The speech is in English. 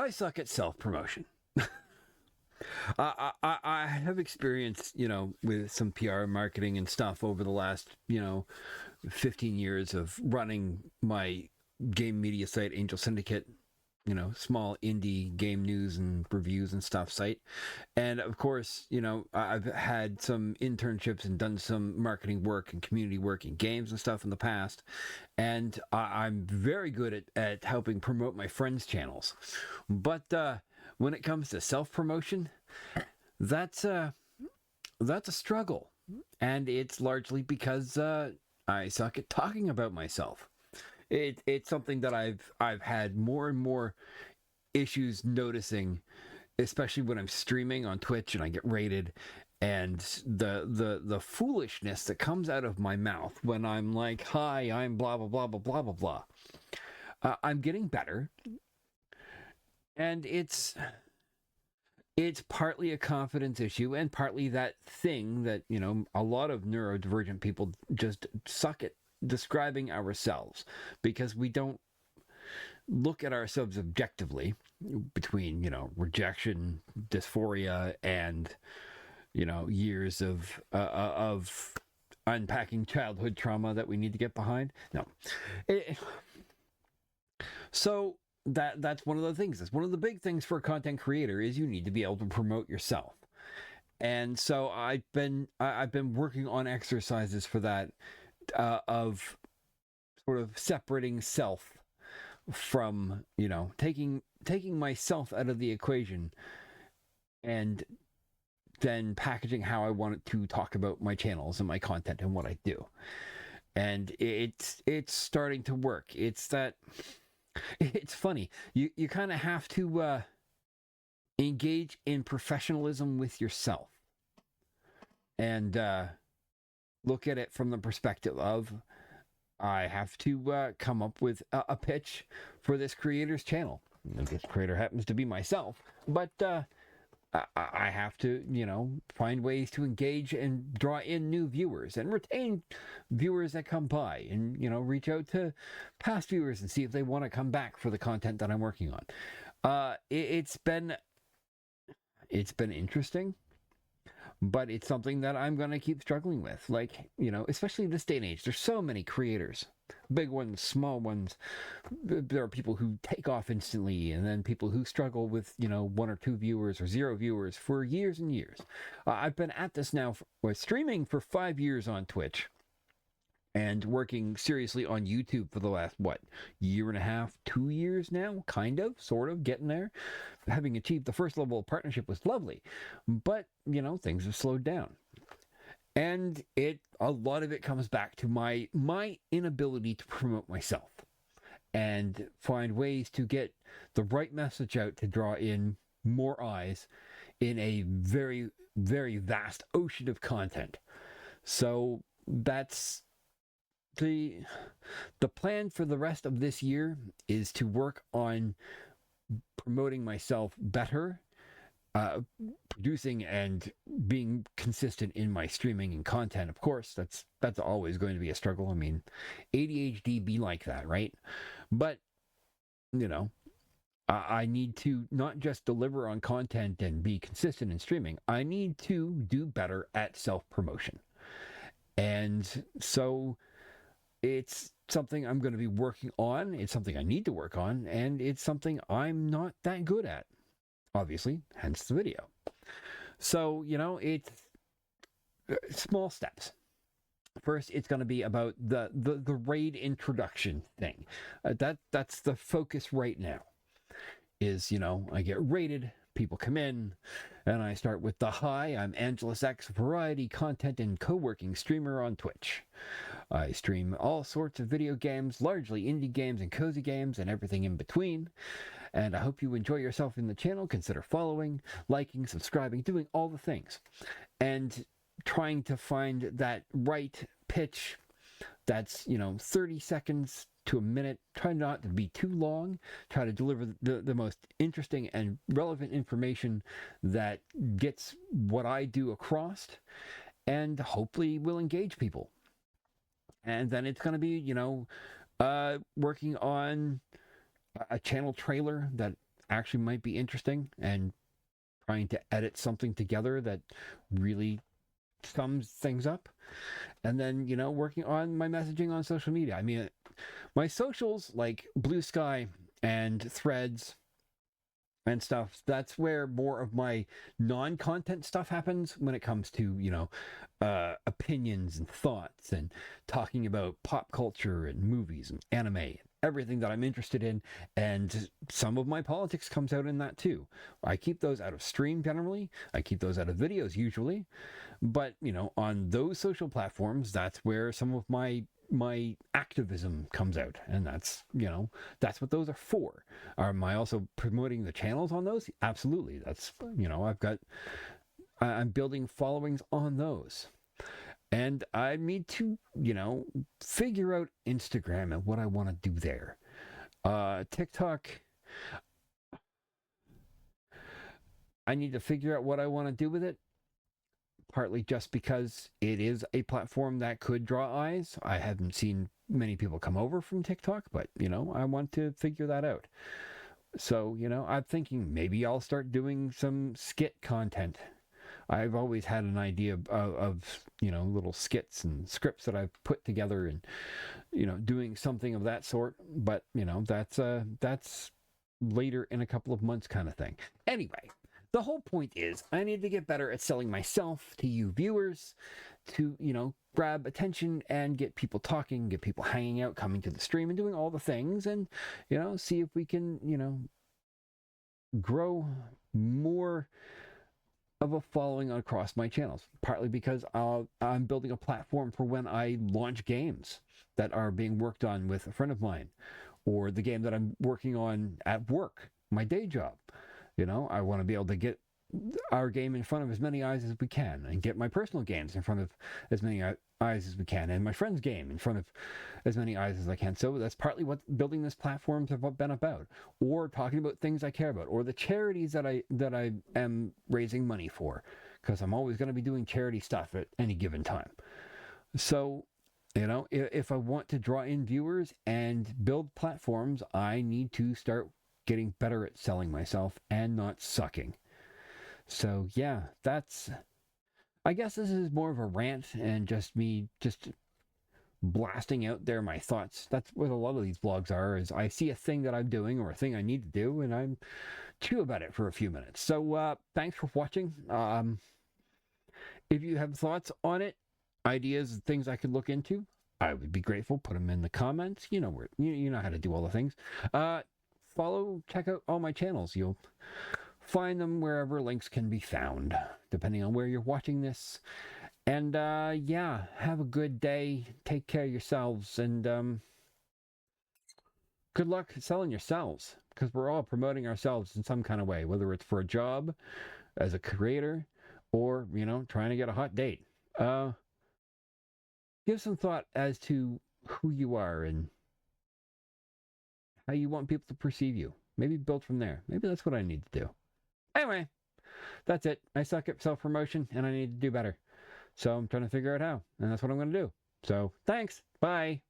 I suck at self-promotion. I have experience, with some PR marketing and stuff over the last, 15 years of running my game media site, Angel Syndicate, small indie game news and reviews and stuff site. And of course, I've had some internships and done some marketing work and community work in games and stuff in the past. And I'm very good at helping promote my friends' channels. But when it comes to self-promotion, that's that's a struggle, and it's largely because I suck at talking about myself. It's something that I've had more and more issues noticing, especially when I'm streaming on Twitch and I get rated, and the foolishness that comes out of my mouth when I'm like, "Hi, I'm blah blah blah blah blah blah blah." I'm getting better, and it's partly a confidence issue and partly that thing that, a lot of neurodivergent people just suck at describing ourselves because we don't look at ourselves objectively between, rejection, dysphoria, and, years of unpacking childhood trauma that we need to get behind. No. So that's one of the things. That's one of the big things for a content creator is you need to be able to promote yourself. And so I've been working on exercises for that, of sort of separating self from, taking myself out of the equation and then packaging how I want to talk about my channels and my content and what I do. And it's starting to work. It's funny. You kind of have to engage in professionalism with yourself and look at it from the perspective of I have to come up with a pitch for this creator's channel. And this creator happens to be myself, but I have to, find ways to engage and draw in new viewers and retain viewers that come by and, reach out to past viewers and see if they want to come back for the content that I'm working on. It's been interesting, but it's something that I'm going to keep struggling with. Like, especially this day and age, there's so many creators, big ones, small ones. There are people who take off instantly, and then people who struggle with, 1 or 2 viewers or 0 viewers for years and years. I've been at this now, streaming for 5 years on Twitch and working seriously on YouTube for the last, year and a half, 2 years now, sort of, getting there. Having achieved the first level of partnership was lovely, but, things have slowed down. And a lot of it comes back to my inability to promote myself and find ways to get the right message out to draw in more eyes in a very, very vast ocean of content. So that's the plan for the rest of this year, is to work on promoting myself better, producing and being consistent in my streaming and content. Of course, that's always going to be a struggle. I mean, ADHD be like that, right? But I need to not just deliver on content and be consistent in streaming. I need to do better at self-promotion. And so it's something I'm going to be working on. It's something I need to work on, and it's something I'm not that good at, obviously, hence the video. So, it's small steps. First, it's going to be about the raid introduction thing. That's the focus right now. Is, I get raided, people come in, and I start with the hi, I'm Angelus X, variety content and co-working streamer on Twitch. I stream all sorts of video games, largely indie games and cozy games and everything in between. And I hope you enjoy yourself in the channel. Consider following, liking, subscribing, doing all the things. And trying to find that right pitch that's, 30 seconds to a minute. Try not to be too long. Try to deliver the most interesting and relevant information that gets what I do across, and hopefully will engage people. And then it's going to be, working on a channel trailer that actually might be interesting and trying to edit something together that really sums things up. And then, working on my messaging on social media. I mean, my socials like Blue Sky and Threads and stuff, that's where more of my non-content stuff happens when it comes to, opinions and thoughts and talking about pop culture and movies and anime, everything that I'm interested in. And some of my politics comes out in that too. I keep those out of stream generally. I keep those out of videos usually. But, on those social platforms, that's where some of my activism comes out, and that's what those are for. Am I also promoting the channels on those? Absolutely. That's I'm building followings on those, and I need to figure out Instagram and what I want to do there. TikTok, I need to figure out what I want to do with it, partly just because it is a platform that could draw eyes. I haven't seen many people come over from TikTok, but, I want to figure that out. So, I'm thinking maybe I'll start doing some skit content. I've always had an idea of little skits and scripts that I've put together and, doing something of that sort. But, that's later in a couple of months kind of thing. Anyway, the whole point is I need to get better at selling myself to you viewers to, grab attention and get people talking, get people hanging out, coming to the stream and doing all the things and, see if we can, grow more of a following across my channels, partly because I'm building a platform for when I launch games that are being worked on with a friend of mine, or the game that I'm working on at work, my day job. I want to be able to get our game in front of as many eyes as we can and get my personal games in front of as many eyes as we can and my friend's game in front of as many eyes as I can. So that's partly what building this platform has been about, or talking about things I care about, or the charities that I am raising money for, because I'm always going to be doing charity stuff at any given time. So, if I want to draw in viewers and build platforms, I need to start getting better at selling myself and not sucking. So yeah, I guess this is more of a rant and just me blasting out there my thoughts. That's what a lot of these vlogs are, is I see a thing that I'm doing or a thing I need to do and I'm chew about it for a few minutes. So thanks for watching. If you have thoughts on it, ideas, things I could look into, I would be grateful. Put them in the comments. You know how to do all the things. Follow, check out all my channels. You'll find them wherever links can be found, depending on where you're watching this. And yeah, have a good day. Take care of yourselves, and good luck selling yourselves, because we're all promoting ourselves in some kind of way, whether it's for a job, as a creator, or, trying to get a hot date. Give some thought as to who you are and how you want people to perceive you. Maybe build from there. Maybe that's what I need to do. Anyway, that's it. I suck at self-promotion and I need to do better. So I'm trying to figure out how, and that's what I'm going to do. So thanks. Bye.